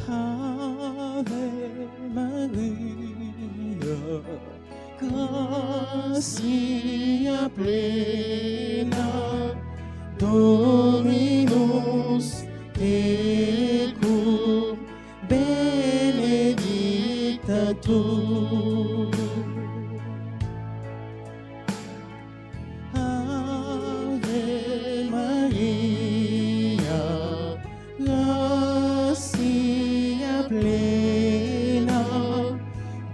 Ave Maria, gratia plena, Dominus tecum, benedicta tu. Ave Maria, gratia plena,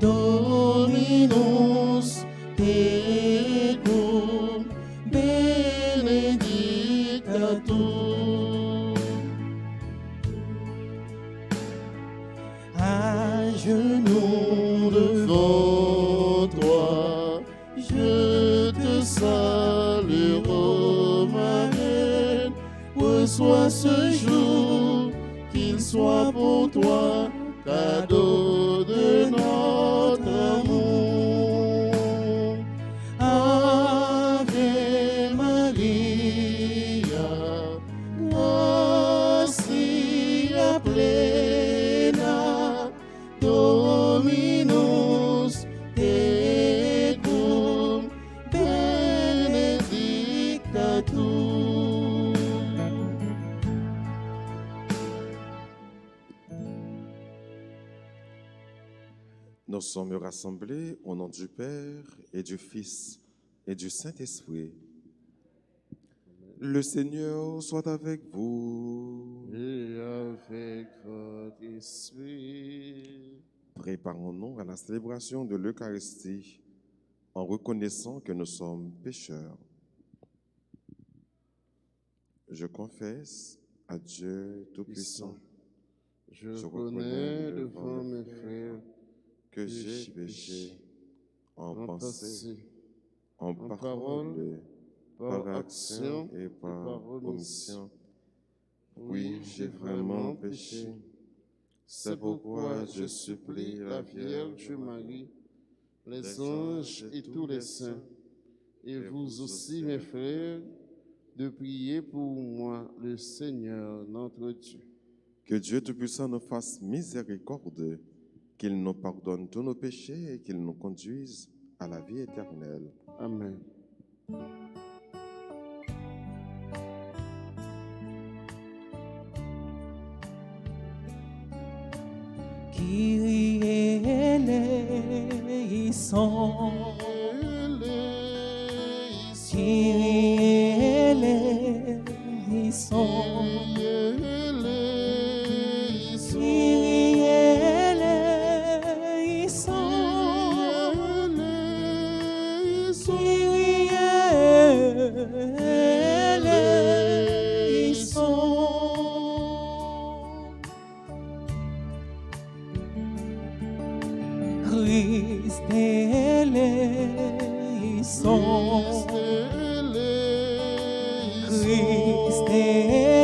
Dominus tecum, benedicta tu. À genoux devant toi, je te salue, ô Marie. Reçois ce jour, qu'il soit pour toi cadeau de notre amour. Ave Maria, gratia plena, Dominus tecum, benedicta tu. Nous sommes rassemblés au nom du Père et du Fils et du Saint-Esprit. Le Seigneur soit avec vous. Et avec votre esprit. Préparons-nous à la célébration de l'Eucharistie en reconnaissant que nous sommes pécheurs. Je confesse à Dieu Tout-Puissant, Je reconnais devant mes frères que j'ai péché en en pensée, pensée, en en parole, par par action action et par omission. Oui, j'ai vraiment péché. C'est pourquoi je supplie la Vierge Marie, les anges et tous les saints, et vous aussi, mes frères, de prier pour moi, le Seigneur notre Dieu. Que Dieu Tout-Puissant nous fasse miséricorde, qu'il nous pardonne tous nos péchés et qu'il nous conduise à la vie éternelle. Amen. Kyrie eleison, Kyrie eleison, Kyrie eleison, Kyrie eleison. Christ eleison, Christ eleison,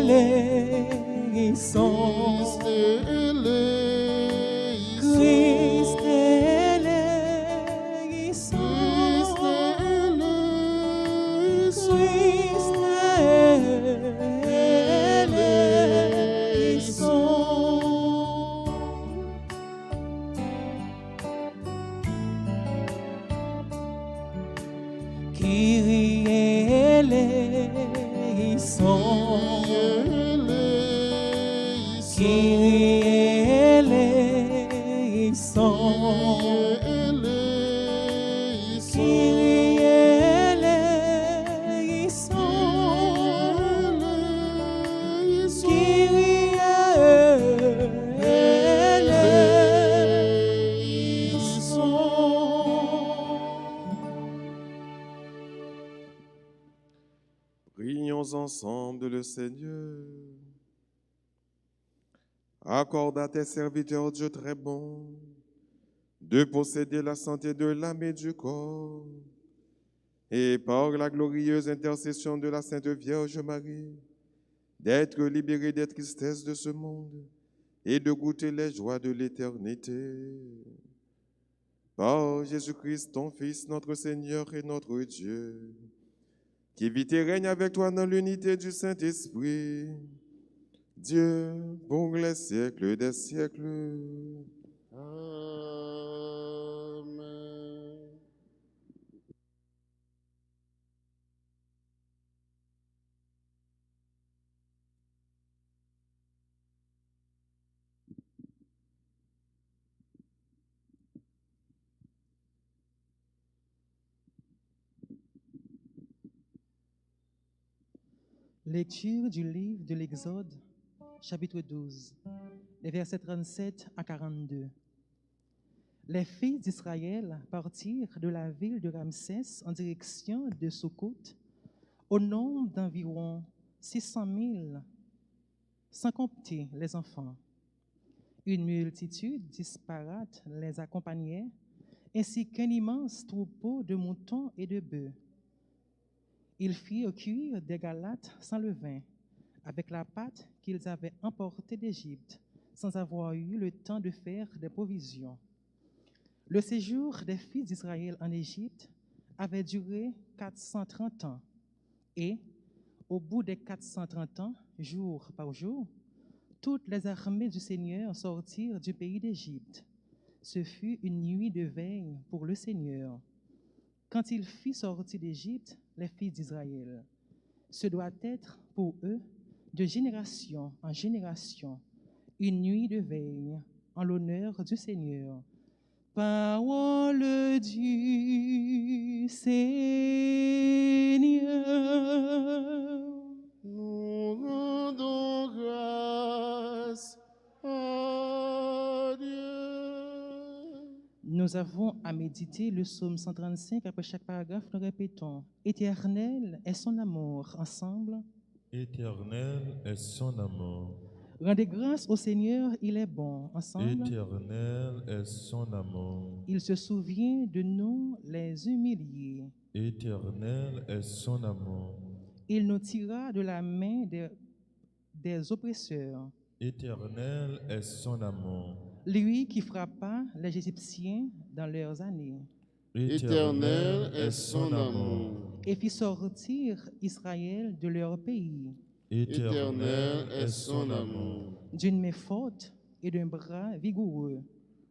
Christ Kyrie eleison, Kyrie eleison, Kyrie eleison, Kyrie Prions ensemble le Seigneur. Accorde à tes serviteurs, Dieu très bon, de posséder la santé de l'âme et du corps, et par la glorieuse intercession de la Sainte Vierge Marie, d'être libérés des tristesses de ce monde et de goûter les joies de l'éternité. Par Jésus-Christ, ton Fils, notre Seigneur et notre Dieu, qui vit et règne avec toi dans l'unité du Saint-Esprit, Dieu pour les siècles des siècles. Amen. Lecture du livre de l'Exode, chapitre 12, les versets 37 à 42. Les fils d'Israël partirent de la ville de Ramsès en direction de Sukkot, au nombre d'environ 600 000, sans compter les enfants. Une multitude disparate les accompagnait, ainsi qu'un immense troupeau de moutons et de bœufs. Ils firent cuire des galettes sans levain, avec la pâte qu'ils avaient emportée d'Égypte, sans avoir eu le temps de faire des provisions. Le séjour des fils d'Israël en Égypte avait duré 430 ans, et, au bout des 430 ans, jour par jour, toutes les armées du Seigneur sortirent du pays d'Égypte. Ce fut une nuit de veille pour le Seigneur. Quand il fit sortir d'Égypte les fils d'Israël, ce doit être pour eux, de génération en génération, une nuit de veille en l'honneur du Seigneur. Parole du Seigneur. Nous rendons grâce à Dieu. Nous avons à méditer le psaume 135. Après chaque paragraphe, nous répétons « Éternel est son amour » ensemble. Éternel est son amour. Rendez grâce au Seigneur, il est bon ensemble. Éternel est son amour. Il se souvient de nous les humiliés. Éternel est son amour. Il nous tira de la main des oppresseurs. Éternel est son amour. Lui qui frappa les Égyptiens dans leurs années Éternel est son amour. et fit sortir Israël de leur pays Éternel est son amour. d'une main forte et d'un bras vigoureux.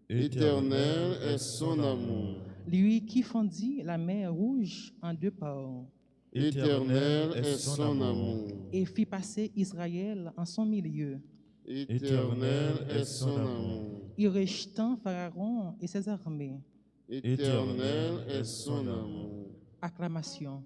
Éternel est son amour. Lui qui fendit la mer Rouge en deux parts Éternel est son amour. et fit passer Israël en son milieu, Éternel est son amour. y rejetant Pharaon et ses armées. Éternel est son amour. Acclamation.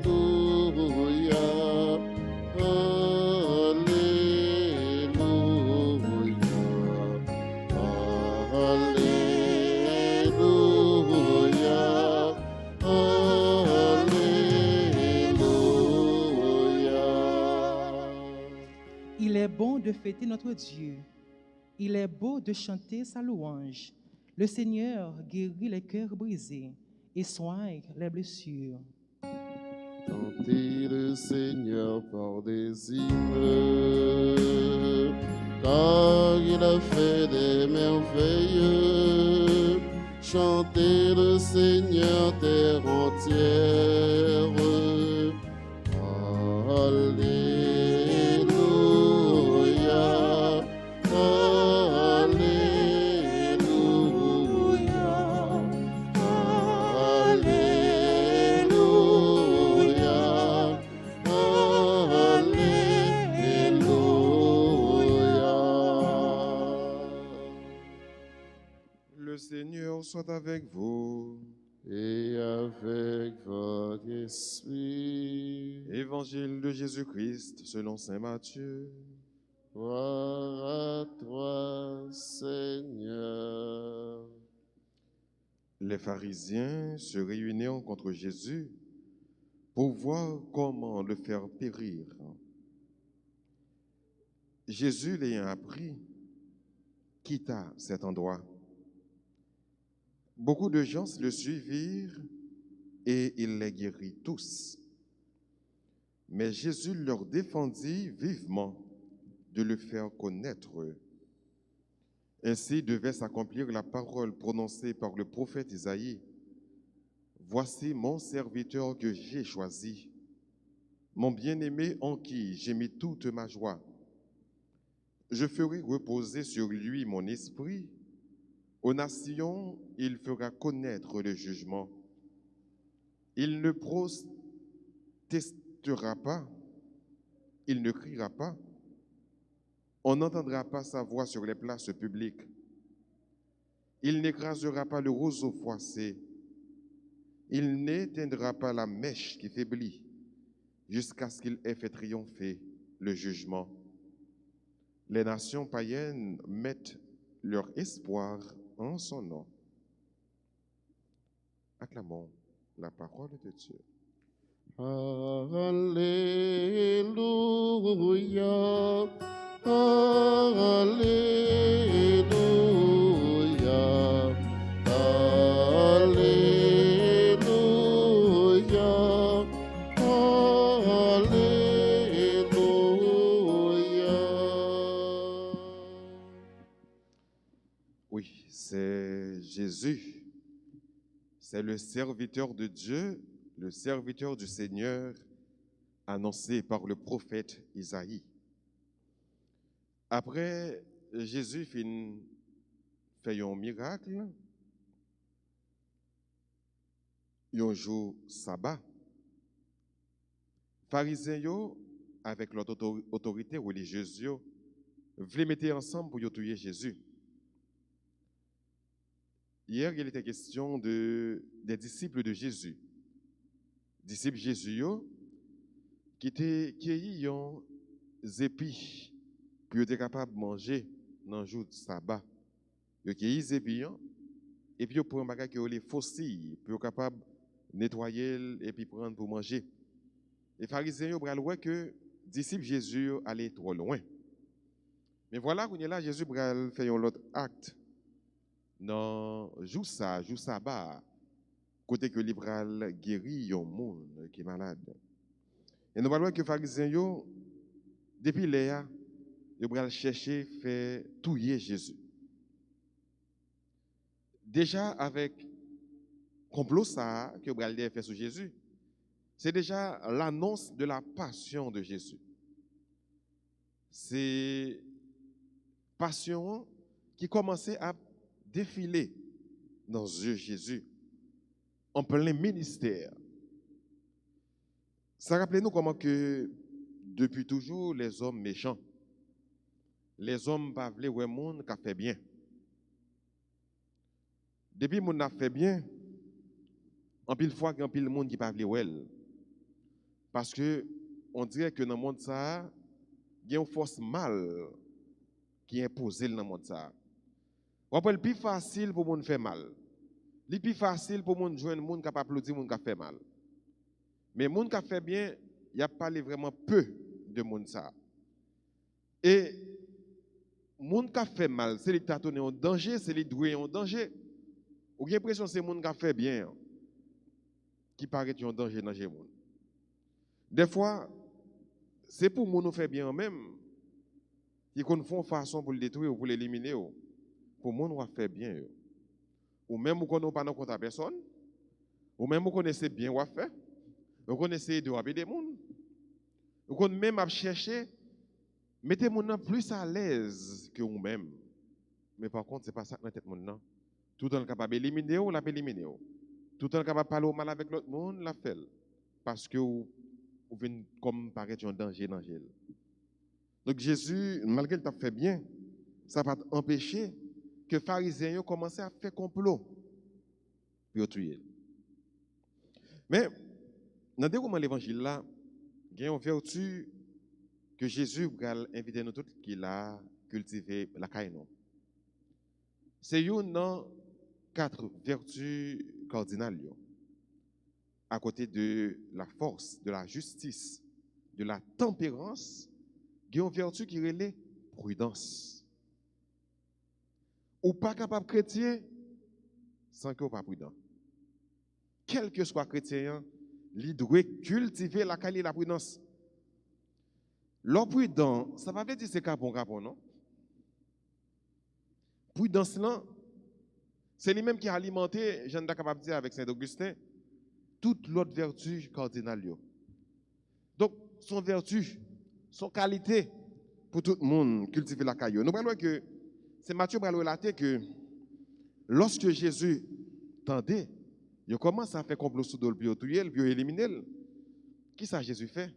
Alléluia, Alléluia, Alléluia. Il est bon de fêter notre Dieu. Il est beau de chanter sa louange. Le Seigneur guérit les cœurs brisés et soigne les blessures. Chantez le Seigneur par des hymnes, car il a fait des merveilles. Chantez le Seigneur terre entière. Alléluia, Alléluia, Alléluia, Alléluia. Le Seigneur soit avec vous. Et avec votre esprit, Évangile de Jésus-Christ selon saint Matthieu. gloire à toi, Seigneur. Les pharisiens se réunirent contre Jésus pour voir comment le faire périr. Jésus, l'ayant appris, quitta cet endroit. Beaucoup de gens le suivirent et il les guérit tous. Mais Jésus leur défendit vivement de le faire connaître, Ainsi devait s'accomplir la parole prononcée par le prophète Isaïe. Voici mon serviteur que j'ai choisi, mon bien-aimé en qui j'ai mis toute ma joie. Je ferai reposer sur lui mon esprit. Aux nations, il fera connaître le jugement. Il ne protestera pas, il ne criera pas. On n'entendra pas sa voix sur les places publiques. Il n'écrasera pas le roseau froissé. Il n'éteindra pas la mèche qui faiblit, jusqu'à ce qu'il ait fait triompher le jugement. Les nations païennes mettent leur espoir en son nom. Acclamons la parole de Dieu. Alléluia, Alléluia, Alléluia, Alléluia. Oui, c'est Jésus. C'est le serviteur de Dieu, le serviteur du Seigneur, annoncé par le prophète Isaïe. Après, Jésus fait un miracle, un jour sabbat. Pharisiens, yo, avec leur autorité religieuse, yo, voulaient mettre ensemble pour tuer Jésus. Hier, il était question des disciples de Jésus. Disciples Jésus, yo, qui étaient cueillis un épis pour être capable de manger dans le jour de sabbat. Ils cueillent les épis et puis ils prennent un bagage qui est les fossiles pour être capable de nettoyer et puis prendre pour manger. Les pharisiens ont dit que les disciples Jésus allaient trop loin. Mais voilà, qu'on est là, Jésus a fait un autre acte. Dans le jour sabbat, côté que l'Ibral guérit un monde qui est malade. Et nous voyons que les pharisiens, depuis là, ils ont cherché à faire tuer Jésus. Déjà avec le complot ça que vous avez fait sur Jésus, c'est déjà l'annonce de la passion de Jésus. C'est passion qui commençait à défiler dans yeux Jésus en plein ministère. Ça rappelez-nous comment que depuis toujours les hommes méchants, les hommes pas veulent voir monde qui a fait bien. Depuis monde a fait bien, en pile fois qu'il y a un pile monde qui pas veut voir. Parce que on dirait que dans le monde ça, il y a une force mal qui est imposée dans le monde ça. On peut le plus facile pour monde faire mal. Le plus facile pour monde joindre monde qui pas applaudir monde qui fait mal. Mais monde qui fait bien, il y a parlé vraiment peu de monde ça. Et monde qui fait mal, c'est les tâtonner en danger, c'est les doués en danger. Ou bien l'impression c'est monde qui fait bien qui paraît en danger dans le monde. Des fois, c'est pour monde qui fait bien même qui font façon pour le détruire ou pour l'éliminer. Pour monde qui fait bien. Ou même vous ne pas dans compte à personne. Ou même vous connaissez bien what fait. Vous connaissez de rappeler des gens. Vous connaissez même à chercher mettez les gens plus à l'aise que vous-même. Mais par contre, ce n'est pas ça dans la tête de monde. Tout le temps capable d'éliminer ou la peut éliminer. Tout le temps capable de parler mal avec l'autre monde, la fait. Parce que vous venez comme paraître en danger dans le. Donc Jésus, malgré qu'il a fait bien, ça va empêcher que les pharisiens commencent à faire complot pour tuer. Mais dans le l'évangile là, il y a une vertu que Jésus va inviter nous tous qu'il a cultivé la caïnon. C'est une dans 4 vertus cardinales. À côté de la force, de la justice, de la tempérance, il y a une vertu qui relève prudence. Ou pas capable chrétien sans que vous pas prudent. Quel que soit chrétien, il doit cultiver la qualité de la prudence. L'homme prudent, ça ne veut pas dire que c'est capon, non? prudence là, c'est lui-même qui a alimenté, je ne suis capable de dire avec Saint-Augustin, toute l'autre vertu cardinale. Donc, son vertu, son qualité pour tout le monde cultiver la caillou. Nous parlons que c'est Matthieu qui a relaté que lorsque Jésus tendait, il commence à faire complot sous le biotuel, puis éliminer. Qui ça Jésus fait?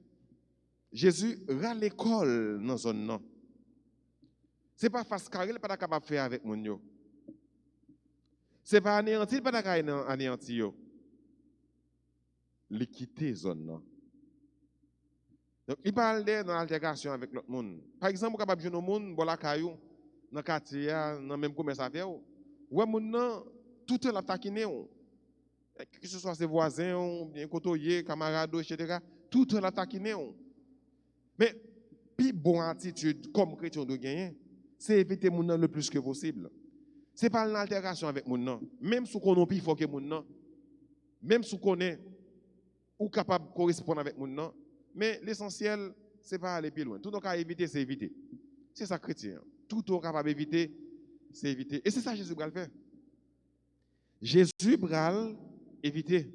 Jésus rend l'école dans la zone. Ce n'est pas face carré, il n'est pas capable de faire avec mon yo. Ce n'est pas anéanti, il n'est pas capable d'anéantir. Il quitte la zone. Donc, il parle dans l'alternation avec l'autre monde. Par exemple, vous êtes capable de jouer au monde, bon la caillou, dans le quartier, dans le même commerce à faire. Ouais, mon tout le monde taquiné. Que ce soit ses voisins, bien côtoyés, camarades, etc. Tout le monde taquiné. Mais, puis bonne attitude comme chrétien de gagner, c'est éviter mon le plus que possible. Ce n'est pas une altération avec mon nom. Même si on a plus fort que mon nom, même si on est ou capable de correspondre avec mon nom, mais l'essentiel, ce n'est pas aller plus loin. Tout ce qu'on a éviter, c'est éviter. C'est ça chrétien. Tout ce qu'on est capable d'éviter, c'est éviter. Et c'est ça que Jésus va faire. Jésus va éviter.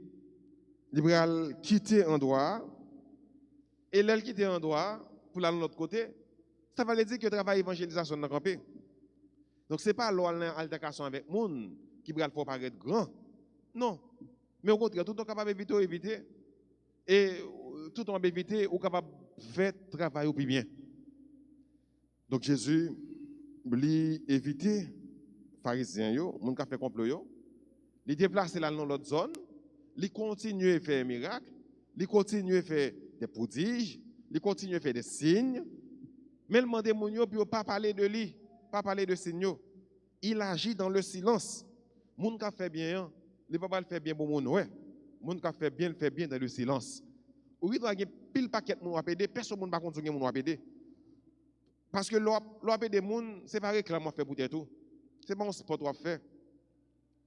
Il va quitter un endroit. Et là, quitter un endroit pour aller de l'autre côté, ça va dire que le travail d'évangélisation dans le campé. Donc, ce n'est pas l'altercation avec le monde qui va le faire paraître grand. Non. Mais au contraire, tout le monde est capable d'éviter, éviter. Et tout le monde est éviter ou capable de faire le travail au plus bien. Donc, Jésus, lui éviter les pharisiens, les gens qui ont fait complot, il déplace là dans l'autre zone, il continue à faire des miracles, il continue à faire des prodiges, il continue à faire des signes. Mais le demande aux gens pour pas parler de lui, pas parler de signes. Il agit dans le silence. Les gens qui fait bien, il ne peut pas le faire bien pour les gens. Les gens qui fait bien, le fait bien dans le silence. Oui, il y a pile paquet de gens qui aider, personne ne va pas continuer à aider. Parce que l'OAP des gens, ce n'est pas réclame à faire pour tout. Ce n'est pas un sport à faire.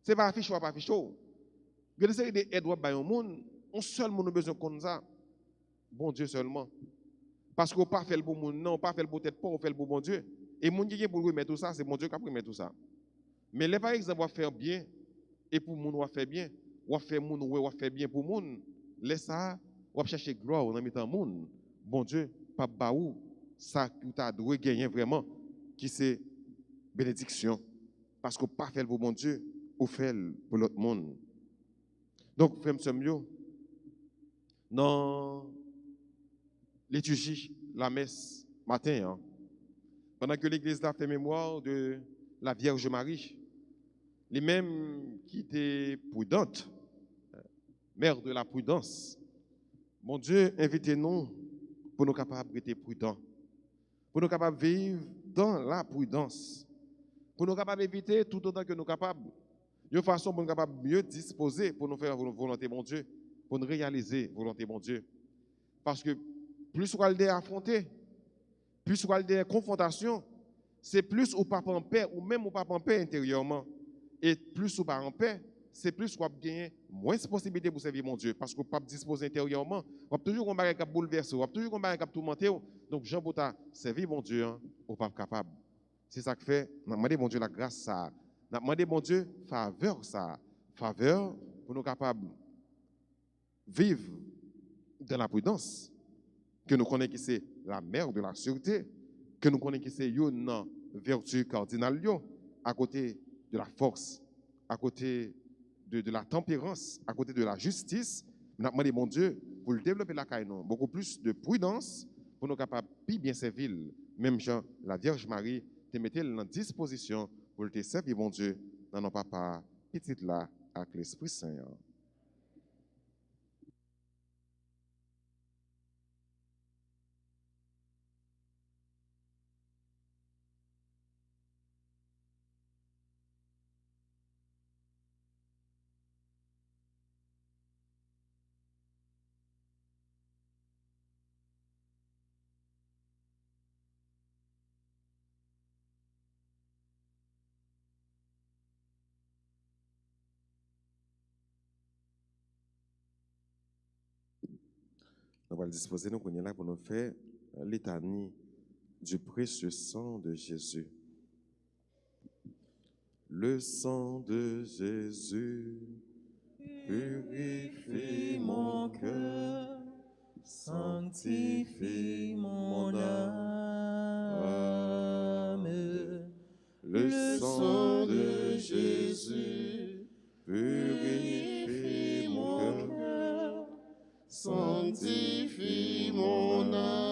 Ce n'est pas affiché ou pas affiché. Il y a des séries d'aides à faire au monde. On seul monde a besoin de ça. Bon Dieu seulement. Parce qu'on ne pas fait le bon monde, non, on pas fait le bon tête pas, on fait le bon Dieu. Et mon Dieu pour remettre tout ça, c'est mon Dieu qui a remettre tout ça. Mais les par exemple, on va faire bien, et pour moun on va faire bien, on va faire moun, on va faire bien pour moun. Laisse ça, on va chercher gloire dans le monde. Bon Dieu, pas baou, ça que tu as dû gagner vraiment, qui c'est bénédiction. Parce qu'on pas fait pour mon Dieu, on fait pour l'autre monde. Donc, frère Msemio, dans liturgie, la messe, matin, hein, pendant que l'Église a fait mémoire de la Vierge Marie, les mêmes qui étaient prudentes, mère de la prudence, mon Dieu, invitez-nous pour nous capables d'être prudents, pour nous capables de vivre dans la prudence, pour nous capables d'éviter tout autant que nous capables, de façon pour nous capables mieux disposer pour nous faire volonté de mon Dieu, pour nous réaliser volonté de mon Dieu. Parce que plus on a des affronter, plus on a des confrontations, c'est plus on pas en paix, ou même on pas en paix intérieurement. Et plus on pas en paix, c'est plus on gagner moins de possibilités pour servir mon Dieu. Parce qu'on ne peut pas disposer intérieurement. On a toujours un bagage qui bouleverser, on a toujours un bagage qui tourmenter. Donc, Jean Bouta, servir mon Dieu, on n'est pas capable. C'est ça que fait, on a demandé mon Dieu la grâce, ça. On a demandé mon Dieu faveur, ça. Faveur pour nous capables de vivre dans la prudence. Que nous connaissons que c'est la mère de la sûreté. Que nous connaissons que c'est une vertu cardinale à côté de la force, à côté de la tempérance, à côté de la justice. Nous avons demandé, mon Dieu, pour le développer la caille, beaucoup plus de prudence pour nous capables de bien servir. Même Jean, la Vierge Marie, te mettait en disposition pour te servir, mon Dieu, dans nos papas, petite là, avec l'Esprit Saint. Nous allons disposer nous là pour nous faire l'étanie du précieux sang de Jésus. Le sang de Jésus purifie mon cœur, sanctifie mon âme. Le sang de Jésus purifie mon cœur, sanctifie mon âme.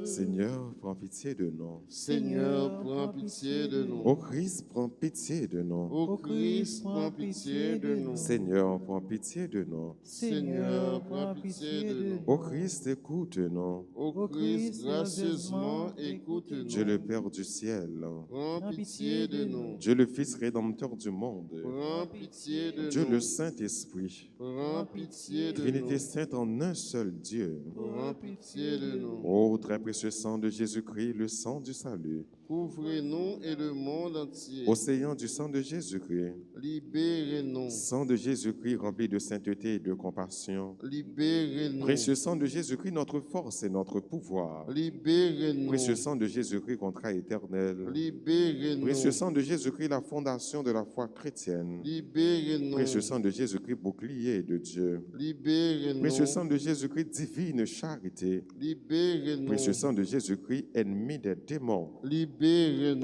Seigneur, prends pitié de nous. Seigneur, prends pitié de nous. Ô Christ, prends pitié de nous. Ô Christ, prends pitié de nous. Seigneur, prends pitié de nous. Seigneur, prends pitié de nous. Ô Christ, écoute-nous. Ô Christ, gracieusement, écoute-nous. Dieu le Père du ciel, Prends pitié de nous. Dieu le Fils rédempteur du monde, Prends pitié de Dieu nous. le Saint-Esprit, Prends pitié de Trinité nous. sainte en un seul Dieu. Prends pitié de nous. Ô très précieux sang de Jésus-Christ, le sang du salut. Couvrez-nous et le monde entier. Océan du sang de Jésus-Christ, Libérez-nous. sang de Jésus-Christ rempli de sainteté et de compassion. Libérez-nous. Précieux sang de Jésus-Christ, notre force et notre pouvoir. Libérez-nous. Précieux sang de Jésus-Christ, contrat éternel. Libérez-nous. Précieux sang de Jésus-Christ, la fondation de la foi chrétienne. Libérez-nous. Précieux sang de Jésus-Christ, bouclier de Dieu. Libérez-nous. Précieux sang de Jésus-Christ, divine charité. Libérez-nous. Précieux sang de Jésus-Christ, ennemi des démons. Libérez-nous.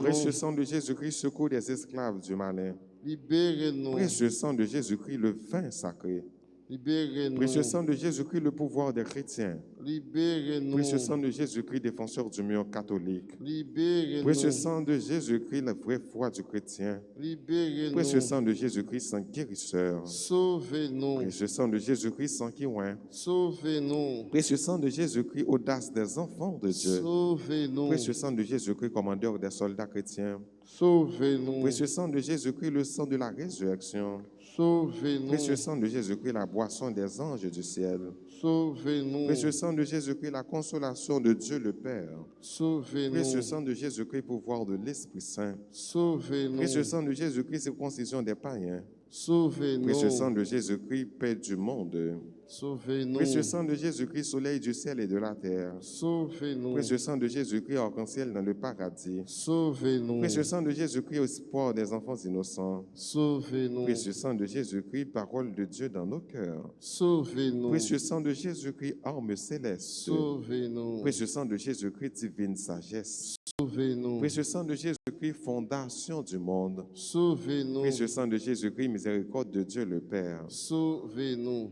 Précieux sang de Jésus-Christ, secours des esclaves du malin. Libérez-nous. Précieux sang de Jésus-Christ, le vin sacré. Libérez-nous. Précieux sang de Jésus-Christ, le pouvoir des chrétiens. Libérez-nous. Précieux sang de Jésus-Christ, défenseur du mur catholique. Libérez-nous. Précieux sang de Jésus-Christ, la vraie foi du chrétien. Libérez-nous. Précieux sang de Jésus-Christ, sang guérisseur. Sauvez-nous. Précieux sang de Jésus-Christ, sang qui oint. Sauvez-nous. Précieux sang de Jésus-Christ, audace des enfants de Dieu. Sauvez-nous. Précieux sang de Jésus-Christ, commandeur des soldats chrétiens. Sauvez-nous. Précieux sang de Jésus-Christ, le sang de la résurrection. Sauvez-nous. Précieux sang de Jésus-Christ, la boisson des anges du ciel. Sauvez-nous. Précieux sang de Jésus-Christ, la consolation de Dieu le Père. Sauvez-nous. Précieux sang de Jésus-Christ, pouvoir de l'Esprit Saint. Sauvez-nous. Précieux sang de Jésus-Christ, circoncision des païens. Sauvez-nous. Précieux sang de Jésus-Christ, paix du monde. Sauvez-nous. Précieux sang de Jésus-Christ, soleil du ciel et de la terre. Sauvez-nous. Précieux sang de Jésus-Christ, arc-en-ciel dans le paradis. Sauvez-nous. Précieux sang de Jésus-Christ, espoir des enfants innocents. Sauvez-nous. Précieux sang de Jésus-Christ, parole de Dieu dans nos cœurs. Sauvez-nous. Précieux sang de Jésus-Christ, arme céleste. Sauvez-nous. Précieux sang de Jésus-Christ, divine sagesse. Sauvez-nous. Précieux sang de Jésus-Christ, fondation du monde. Sauvez-nous. Précieux sang de Jésus-Christ, miséricorde de Dieu le Père. Sauvez-nous.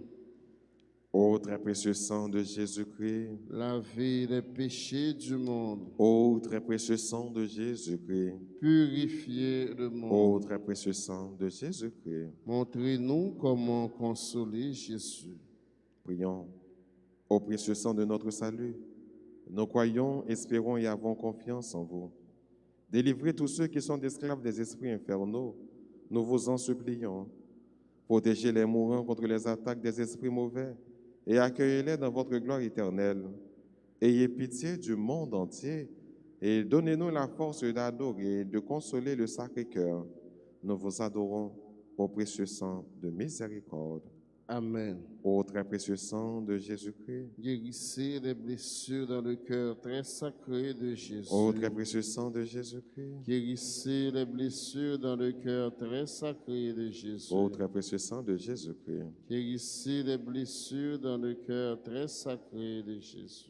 Ô très précieux sang de Jésus-Christ. Lavez les péchés du monde. Ô très précieux sang de Jésus-Christ. Purifiez le Ô monde. très précieux sang de Jésus-Christ. Montrez-nous comment consoler Jésus. Prions. Ô précieux sang de notre salut, nous croyons, espérons et avons confiance en vous. Délivrez tous ceux qui sont esclaves des esprits infernaux, nous vous en supplions. Protégez les mourants contre les attaques des esprits mauvais et accueillez-les dans votre gloire éternelle. Ayez pitié du monde entier et donnez-nous la force d'adorer et de consoler le Sacré-Cœur. Nous vous adorons au précieux sang de miséricorde. Amen. Ô très précieux sang de Jésus-Christ. Guérissez les blessures dans le cœur très sacré de Jésus. Ô très précieux sang de Jésus-Christ. Guérissez les blessures dans le cœur très sacré de Jésus. Ô très précieux sang de Jésus-Christ. Guérissez les blessures dans le cœur très sacré de Jésus.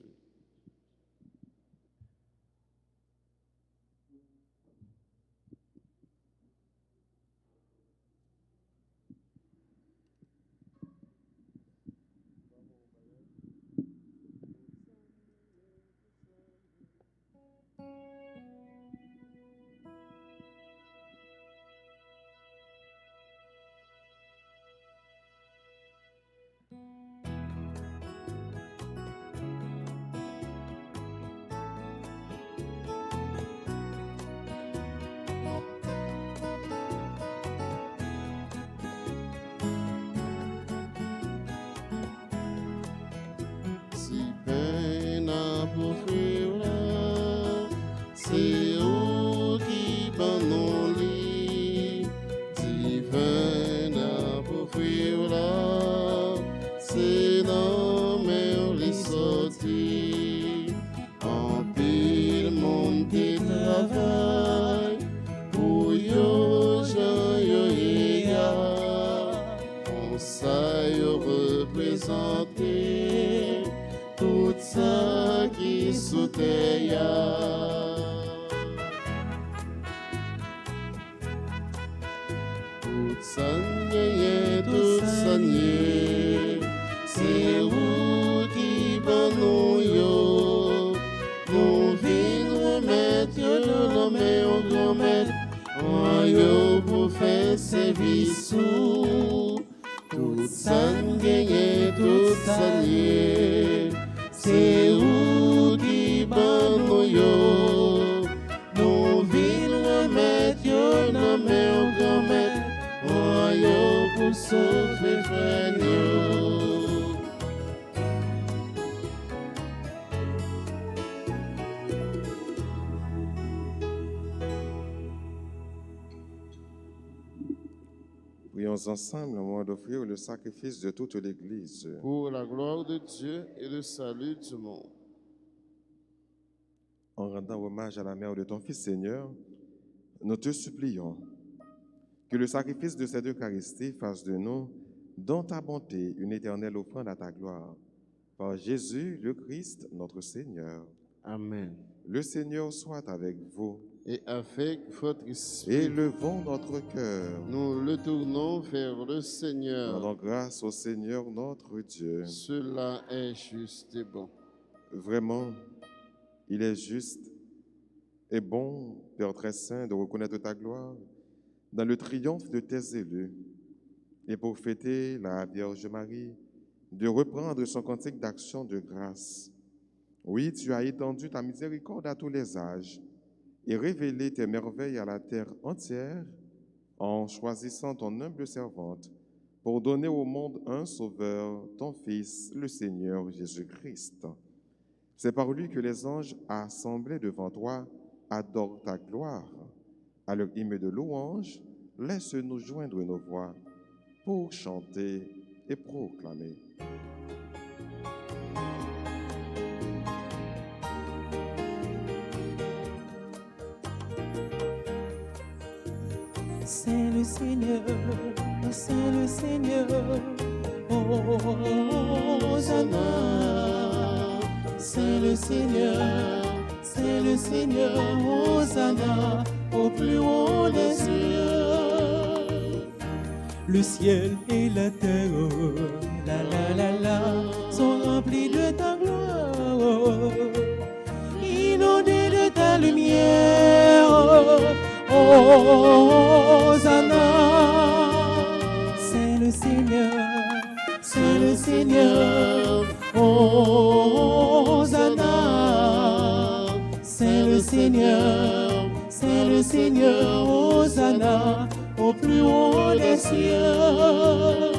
Si peine à poursuivre, c'est où qui banon lit. Si peine à poursuivre, c'est dans mes les sorties. En pile monde qui travaille. ça y représenté tout ça qui sous terre. Tout ça nié, tout ça nié, c'est où qui va nous yo. Nous vîmes remettre yo, nos mains au grand maître, en yo pour faire service. Tout ça nié, tout ça nié, c'est où qui va nous yo. Nous vîmes remettre yo, nos mains au grand maître, en yo pour sauver frère yo. Prions ensemble au moment d'offrir le sacrifice de toute l'Église. Pour la gloire de Dieu et le salut du monde. En rendant hommage à la mère de ton Fils Seigneur, nous te supplions que le sacrifice de cette Eucharistie fasse de nous, dans ta bonté, une éternelle offrande à ta gloire. Par Jésus, le Christ, notre Seigneur. Amen. Le Seigneur soit avec vous. Et avec votre esprit, Élevons notre cœur. nous le tournons vers le Seigneur. Rendons grâce au Seigneur notre Dieu. Cela est juste et bon. Vraiment, il est juste et bon, Père très saint, de reconnaître ta gloire dans le triomphe de tes élus. Et pour fêter la Vierge Marie, de reprendre son cantique d'action de grâce. Oui, tu as étendu ta miséricorde à tous les âges et révélé tes merveilles à la terre entière en choisissant ton humble servante pour donner au monde un sauveur, ton Fils, le Seigneur Jésus-Christ. C'est par lui que les anges assemblés devant toi adorent ta gloire. À leur hymne de louange, laisse-nous joindre nos voix pour chanter et proclamer. C'est le Seigneur, c'est le Seigneur. Hosanna, c'est le Seigneur, c'est le Seigneur. Hosanna, au plus haut des cieux. Le ciel et la terre, la la la la, sont remplis de ta gloire, inondés de ta lumière. Hosanna, c'est le Seigneur, c'est le Seigneur. Hosanna, c'est le Seigneur, c'est le Seigneur. Hosanna, au plus haut des cieux.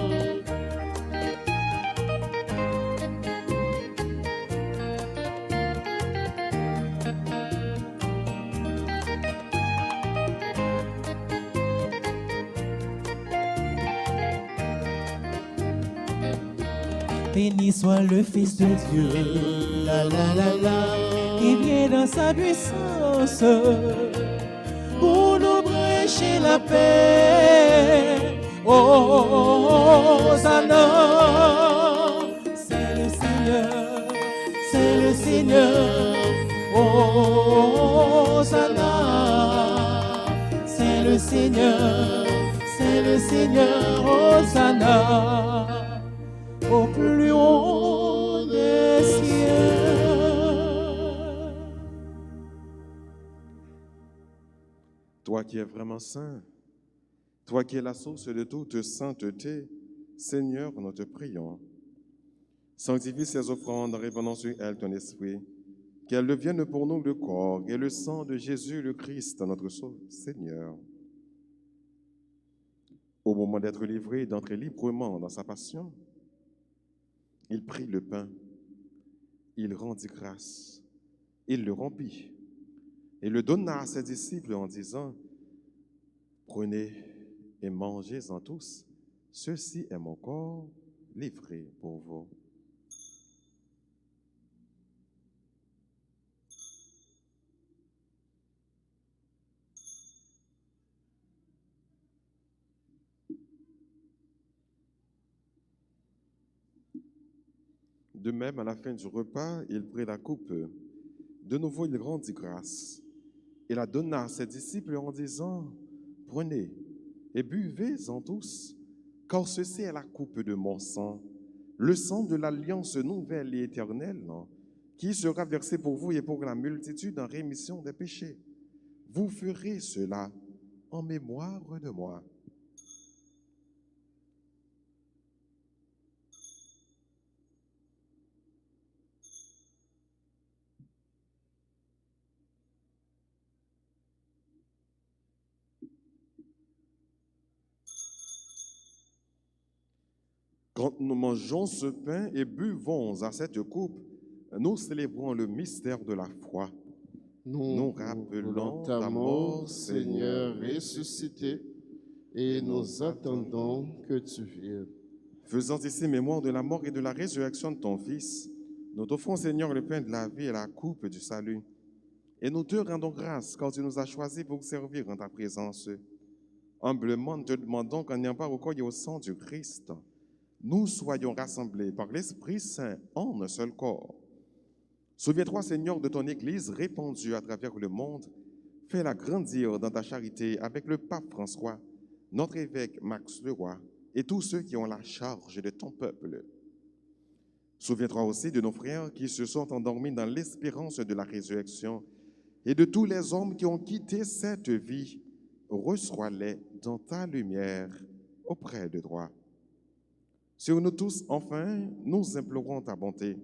Béni soit le Fils de Dieu, la la la la, qui vient dans sa puissance pour nous prêcher la paix. Hosanna, c'est le Seigneur, c'est le Seigneur. Hosanna, c'est le Seigneur, c'est le Seigneur. Hosanna, au plus haut des cieux. Toi qui es vraiment saint, toi qui es la source de toute sainteté, Seigneur, nous te prions. Sanctifie ces offrandes en répandant sur elles ton esprit, qu'elles deviennent pour nous le corps et le sang de Jésus le Christ, notre Seigneur. Au moment d'être livré et d'entrer librement dans sa passion, il prit le pain, il rendit grâce, il le rompit et le donna à ses disciples en disant, « Prenez et mangez-en tous, ceci est mon corps livré pour vous. » De même, à la fin du repas, il prit la coupe. De nouveau, il rendit grâce et la donna à ses disciples en disant, « Prenez et buvez-en tous, car ceci est la coupe de mon sang, le sang de l'alliance nouvelle et éternelle, qui sera versé pour vous et pour la multitude en rémission des péchés. Vous ferez cela en mémoire de moi. » Quand nous mangeons ce pain et buvons à cette coupe, nous célébrons le mystère de la foi. Nous rappelons ta mort, Seigneur, ressuscité, et nous attendons que tu viennes. Faisant ici mémoire de la mort et de la résurrection de ton Fils, nous t'offrons, Seigneur, le pain de la vie et la coupe du salut. Et nous te rendons grâce quand tu nous as choisis pour servir en ta présence. Humblement, nous te demandons qu'en n'ayant pas recours au sang du Christ, nous soyons rassemblés par l'Esprit Saint en un seul corps. Souviens-toi, Seigneur, de ton Église répandue à travers le monde. Fais-la grandir dans ta charité avec le pape François, notre évêque Max Leroy et tous ceux qui ont la charge de ton peuple. Souviens-toi aussi de nos frères qui se sont endormis dans l'espérance de la résurrection et de tous les hommes qui ont quitté cette vie. Reçois-les dans ta lumière auprès de droit. Sur nous tous, enfin, nous implorons ta bonté.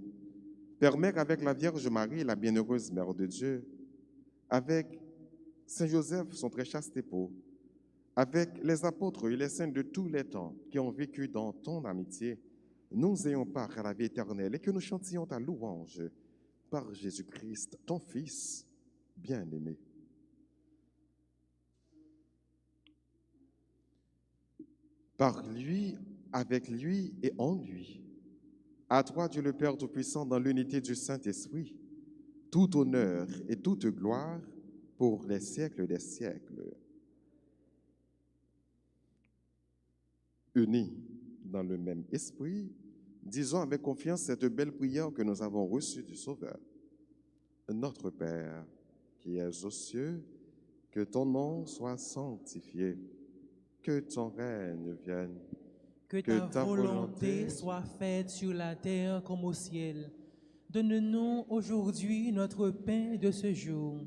Permets qu'avec la Vierge Marie, la bienheureuse Mère de Dieu, avec Saint Joseph, son très chaste époux, avec les apôtres et les saints de tous les temps qui ont vécu dans ton amitié, nous ayons part à la vie éternelle et que nous chantions ta louange par Jésus-Christ, ton Fils bien-aimé. Par lui, avec lui et en lui, à toi, Dieu le Père Tout-Puissant, dans l'unité du Saint-Esprit, tout honneur et toute gloire pour les siècles des siècles. Unis dans le même esprit, disons avec confiance cette belle prière que nous avons reçue du Sauveur. Notre Père, qui es aux cieux, que ton nom soit sanctifié, que ton règne vienne. Que ta volonté soit faite sur la terre comme au ciel. Donne-nous aujourd'hui notre pain de ce jour.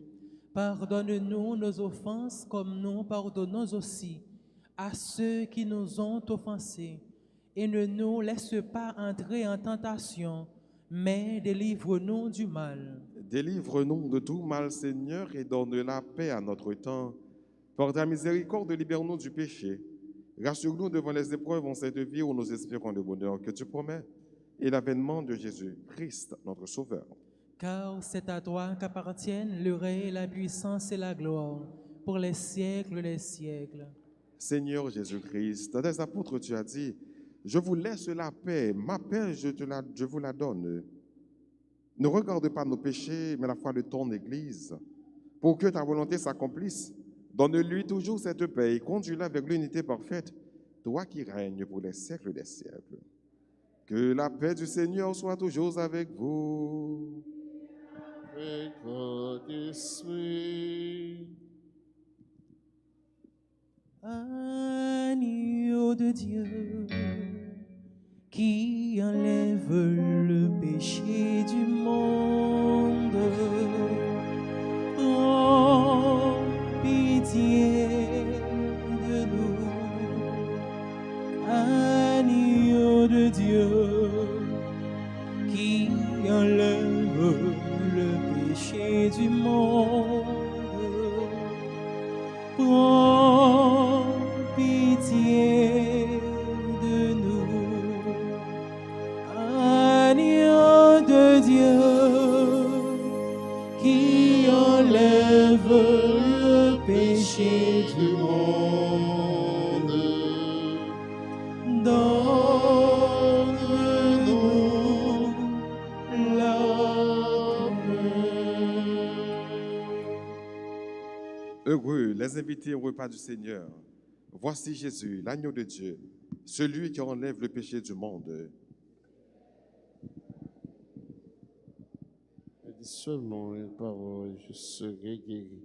Pardonne-nous nos offenses comme nous pardonnons aussi à ceux qui nous ont offensés. Et ne nous laisse pas entrer en tentation, mais délivre-nous du mal. Délivre-nous de tout mal, Seigneur, et donne la paix à notre temps. Par ta miséricorde, libère-nous du péché. Rassure-nous devant les épreuves en cette vie où nous espérons le bonheur que tu promets et l'avènement de Jésus-Christ, notre Sauveur. Car c'est à toi qu'appartiennent le règne, la puissance et la gloire, pour les siècles des siècles. Seigneur Jésus-Christ, à tes apôtres, tu as dit, je vous laisse la paix, ma paix, je vous la donne. Ne regarde pas nos péchés, mais la foi de ton Église, pour que ta volonté s'accomplisse. Donne-lui toujours cette paix et conduis-la vers l'unité parfaite, toi qui règnes pour les siècles des siècles. Que la paix du Seigneur soit toujours avec vous. Avec votre esprit. Agneau de Dieu, qui enlève le péché du monde, oh, pitié de nous. Agneau de Dieu, qui enlève le péché du monde, prends pitié de nous. Agneau de Dieu, qui enlève le péché du monde, donne-nous la paix. Heureux les invités au repas du Seigneur. Voici Jésus, l'agneau de Dieu, celui qui enlève le péché du monde. seulement une parole, je serai guéri.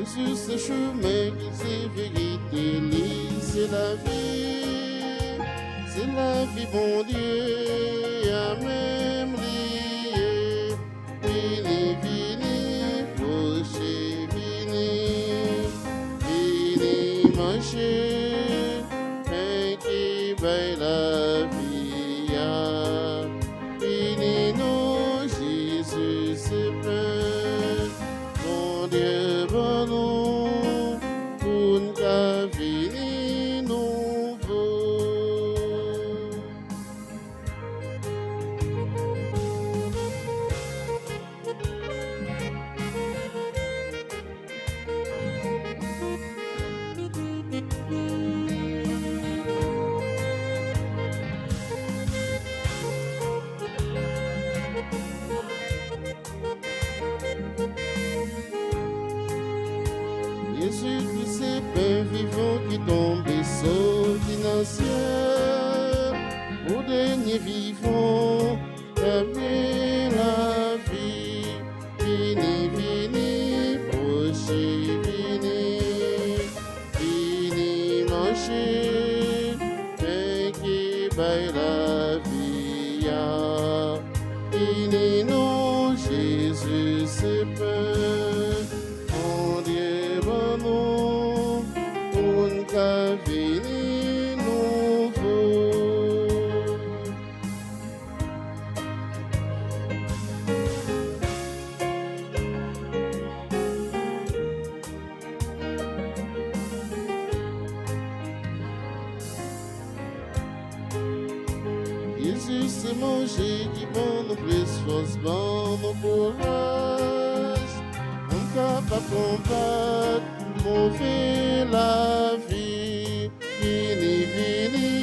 Sur ce chemin qui c'est vérité, c'est la vie, bon Dieu, à même lié. Vini, vini, proche, vini, marcher, pain qui baille la vie. Vini, non, Jésus, c'est plein, bon Dieu, bon nous, pour nous vini nouveau. Jésus-Christ, c'est pain vivant qui tombe et sorti dans le ciel. Au dernier vivant, t'avais la vie. Vini, vini, proche, vini, marcher, pain qui baille la vie. Vini, non, Jésus, c'est pain. Mon Dieu, bon nous, pour nous vini nouveau. Jésus, c'est manger qui bon nous plus force, bon nous courage. On capable combattre, mauvais la vie. Vini, vini,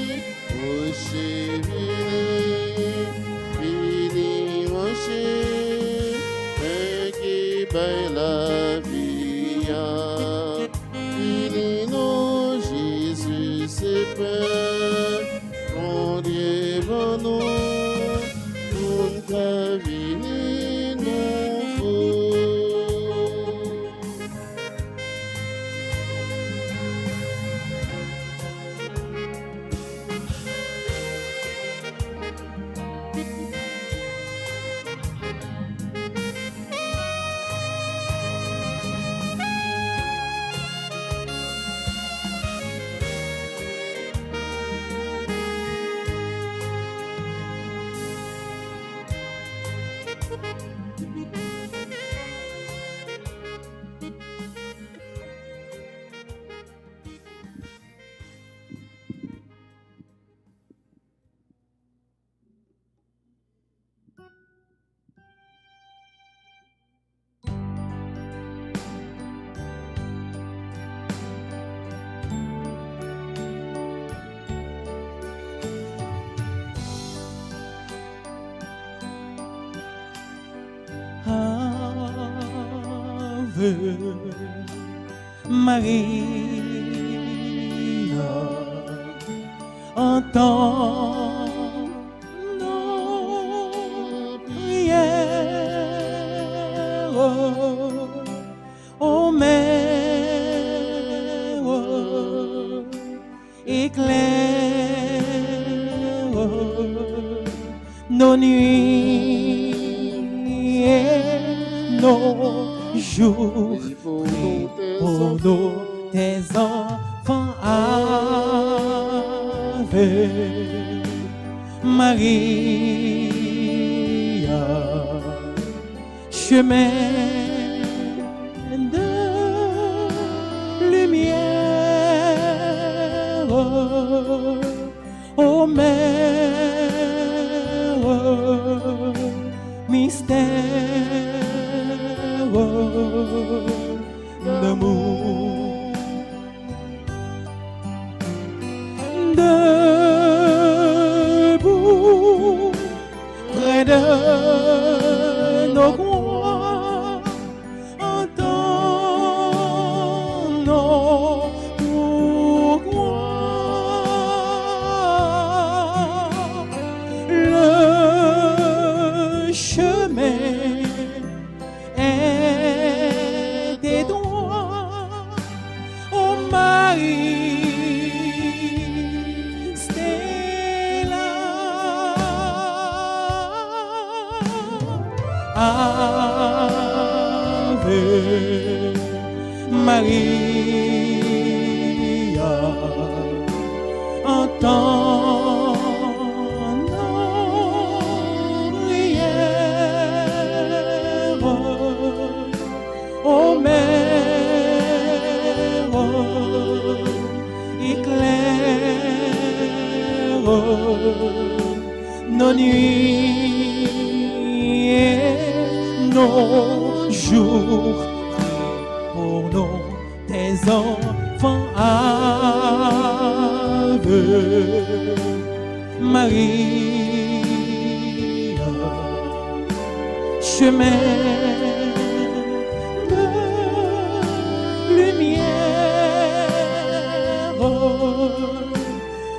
rocher, vini, rocher, pain qui baille la vie. Vini, non, Jésus, c'est pain. Mon Dieu, bon nous, pour nous vini nouveau. Ave Maria, entends nos prières. nos jours, Prie pour nous, tes pour enfants. nous, tes enfants. Ave Maria, chemin de lumière, ô mère, mystère d'amour. Debout près de nos croix, entendons pourquoi le chemin est étroit, ô Marie. Ave Maria, entends nos prières, ô Mère, éclaire nos nuits et nos jours. Prie pour nous, tes enfants. Ave Maria, chemin de lumière,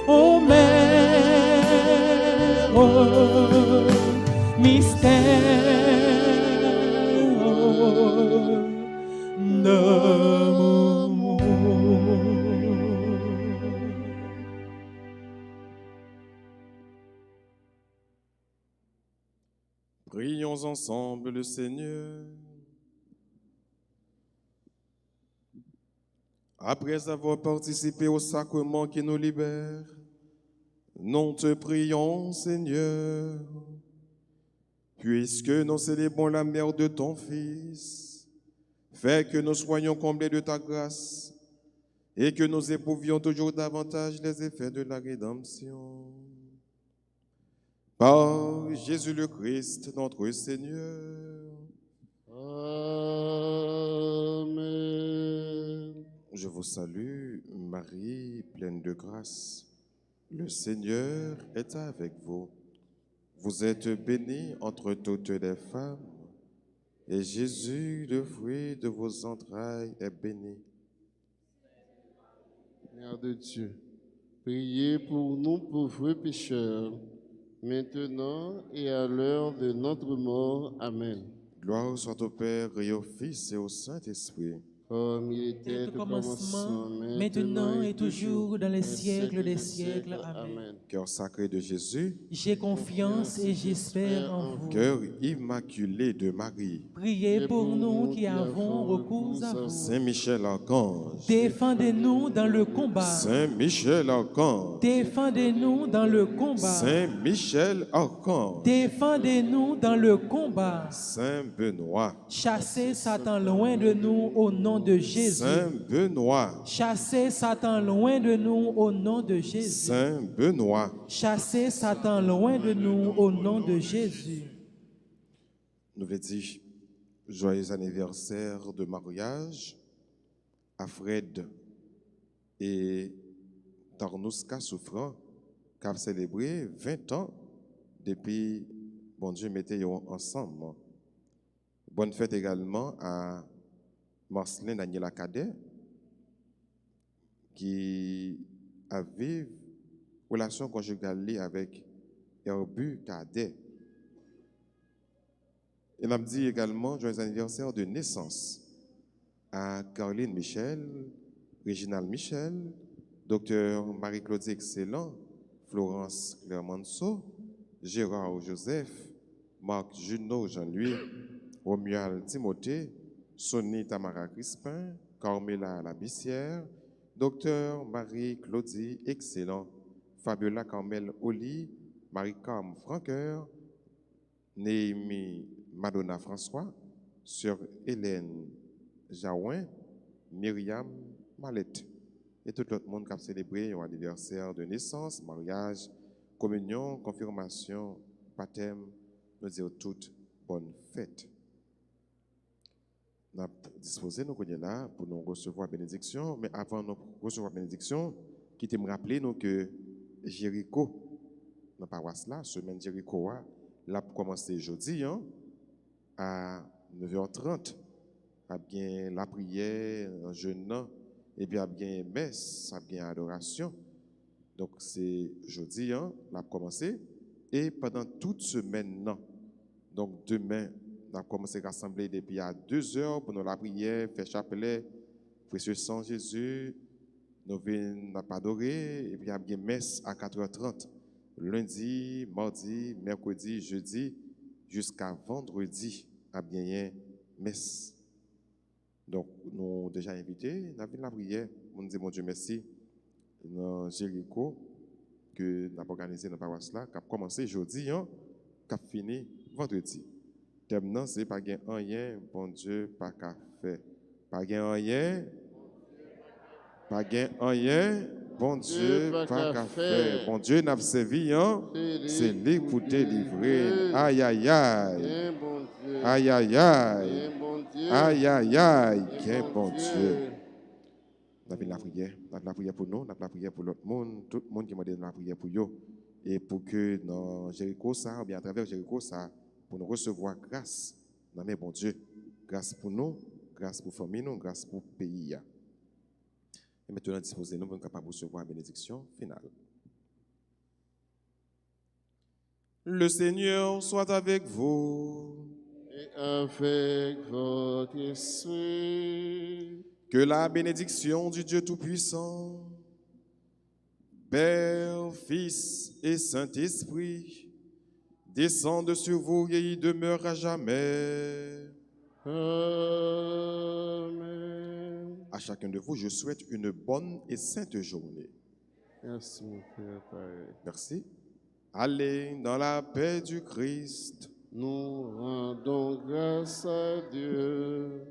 ô Mère, mystère d'amour. Prions ensemble le Seigneur. Après avoir participé au sacrement qui nous libère, nous te prions, Seigneur, puisque nous célébrons la mère de ton Fils, fais que nous soyons comblés de ta grâce et que nous éprouvions toujours davantage les effets de la rédemption. Par Jésus le Christ, notre Seigneur. Amen. Je vous salue, Marie, pleine de grâce. Le Seigneur est avec vous. Vous êtes bénie entre toutes les femmes, et Jésus, le fruit de vos entrailles, est béni. Mère de Dieu, priez pour nous pauvres pécheurs, maintenant et à l'heure de notre mort. Amen. Gloire soit au Père et au Fils et au Saint-Esprit. Comme il était Au au commencement, commencement, maintenant et toujours, dans les siècles des siècles. Amen. Cœur sacré de Jésus, J'ai confiance et j'espère en vous. cœur immaculé de Marie, Priez pour nous qui avons recours à vous. Saint Michel Archange, Défendez-nous dans le combat. Saint Michel Archange, Défendez-nous dans le combat. Saint Michel Archange, Défendez-nous dans le combat. Saint Benoît, Chassez Satan loin de nous au nom de Jésus. Saint Benoît, Chassez Satan loin de nous au nom de Jésus. Saint Benoît. Chassez Satan loin de nous au nom de Jésus. Nous voulons dire joyeux anniversaire de mariage à Fred et Tarnouska Souffrant, qui a célébré 20 ans depuis bon Dieu mettait ensemble. Bonne fête également à Marcelin Daniela Cadet, qui avait une relation conjugale avec Herbu Cadet. Et on a dit également joyeux anniversaire de naissance à Caroline Michel, Réginald Michel, Dr Marie-Claudie Excellent, Florence Clermonceau, Gérard Joseph, Marc Junot Jean-Louis, Romuald Timothée, Sonny Tamara Crispin, Carmela Labissière, Docteur Marie-Claudie Excellent, Fabiola Carmel Oli, Marie-Carme Franqueur, Néhémie Madonna François, Sœur Hélène Jaouin, Myriam Mallette et tout l'autre monde qui a célébré un anniversaire de naissance, mariage, communion, confirmation, baptême, nous disons toutes bonne fête. Nous avons disposé nous connaissons là pour nous recevoir la bénédiction, mais avant de recevoir la bénédiction, qui te me rappeler nous que Jéricho, dans la paroisse là, semaine Jéricho, l'a commencé jeudi à 9h30, à bien la prière, un jeûne, et puis à bien messe, à bien adoration. Donc c'est jeudi, l'a commencé, et pendant toute semaine, donc demain, on a commencé à rassembler depuis à 2h pour nous la prière, faire chapelet, précieux sang Jésus, nous venons adorer, et puis à bien messe à 4h30. Lundi, mardi, mercredi, jeudi, jusqu'à vendredi, à bien messe. Donc, nous avons déjà invité, nous avons la prière, nous disons, mon Dieu, merci, dans Jéricho, que nous avons organisé dans la paroisse là, qui a commencé jeudi, qui a fini vendredi. Le thème, c'est pas gain rien, bon Dieu, pas qu'à faire. Pas gain rien, pas gain rien. Bon Dieu, pas qu'à faire. Bon Dieu, n'a pas servi, c'est lui pour délivrer. Aïe, aïe, aïe. Aïe, aïe, aïe. Aïe, aïe, aïe. Quel bon Dieu. Nous avons la prière pour nous, nous avons la prière pour l'autre monde, tout le monde qui m'a donné la prière pour eux. Et pour que dans Jéricho, ça, ou bien à travers Jéricho, ça, pour nous recevoir grâce. Non, mais bon Dieu, grâce pour nous, grâce pour la famille, nous, grâce pour le pays. Et maintenant, disposez-nous pour être capables de recevoir la bénédiction finale. Le Seigneur soit avec vous. Et avec votre esprit. Que la bénédiction du Dieu Tout-Puissant, Père, Fils et Saint-Esprit, descende sur vous et y demeure à jamais. Amen. À chacun de vous, je souhaite une bonne et sainte journée. Merci, mon Père. Père. Merci. Allez dans la paix du Christ. Nous rendons grâce à Dieu.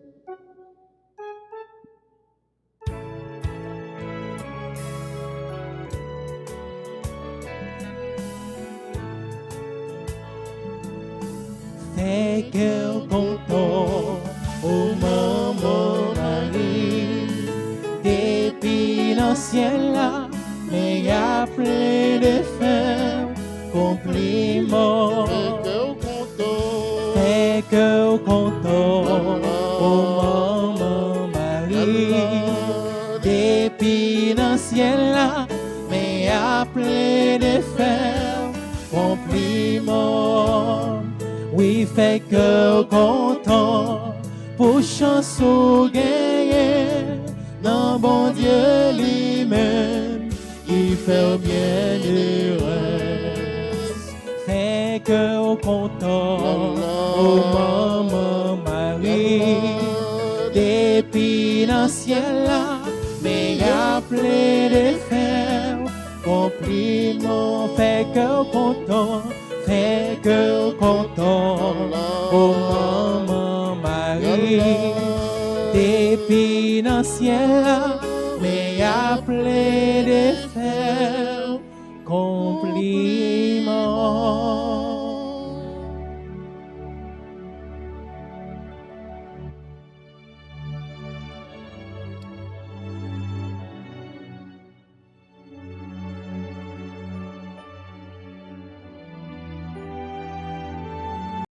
Fais cœur content, ô maman Marie, depuis le ciel là, mais y a plein de faits, compliments. Fais cœur content, ô maman Marie, depuis le ciel là, mais y a plein de faits, compliments. Oui, fait cœur content pour chanson gagner. Non, bon Dieu lui-même, il fait bien du reste. Fait cœur content, oh maman Marie, depuis le ciel là, mais y a plein de frères, compliments. Fait cœur content. Fais cœur content, oh maman Marie, depuis le ciel, mais y a plein de